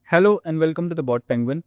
Hello and welcome to the BotPenguin.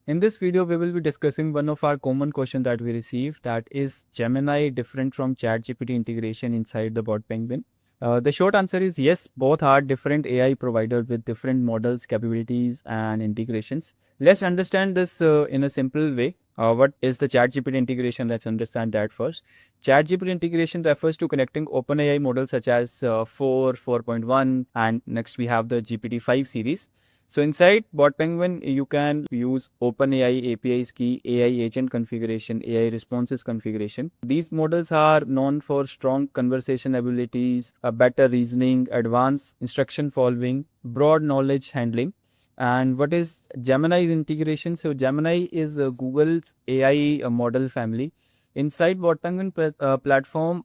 In this video, we will be discussing one of our common questions that we received, that is Gemini different from ChatGPT integration inside the BotPenguin? The short answer is yes, both are different AI providers with different models, capabilities and integrations. Let's understand this in a simple way. What is the ChatGPT integration? Let's understand that first. ChatGPT integration refers to connecting OpenAI models such as 4, 4.1 and next we have the GPT-5 series. So inside BotPenguin, you can use OpenAI APIs key, AI agent configuration, AI responses configuration. These models are known for strong conversation abilities, a better reasoning, advanced instruction following, broad knowledge handling. And what is Gemini's integration? So Gemini is Google's AI model family. Inside BotPenguin platform,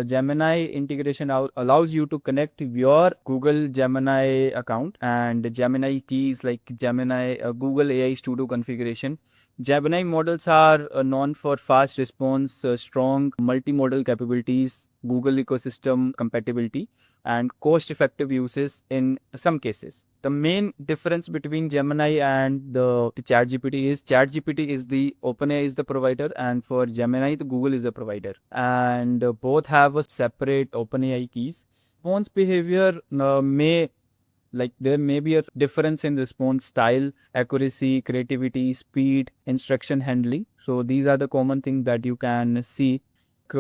Gemini integration allows you to connect your Google Gemini account and Gemini keys like Gemini, Google AI Studio configuration. Gemini models are known for fast response, strong multimodal capabilities, Google ecosystem compatibility, and cost-effective uses in some cases. The main difference between Gemini and the ChatGPT is ChatGPT is the OpenAI is the provider, and for Gemini, the Google is the provider. And both have a separate OpenAI keys. Response behavior there may be a difference in response style, accuracy, creativity, speed, instruction handling. So these are the common things that you can see.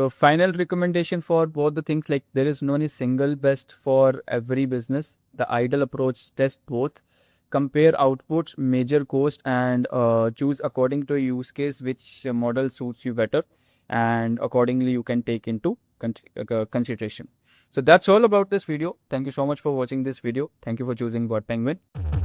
Final recommendation for both the things, like there is no any single best for every business. The ideal approach: test both, compare outputs, measure cost, and choose according to a use case which model suits you better, and accordingly you can take into consideration. So that's all about this video. Thank you so much for watching this video. Thank you for choosing BotPenguin.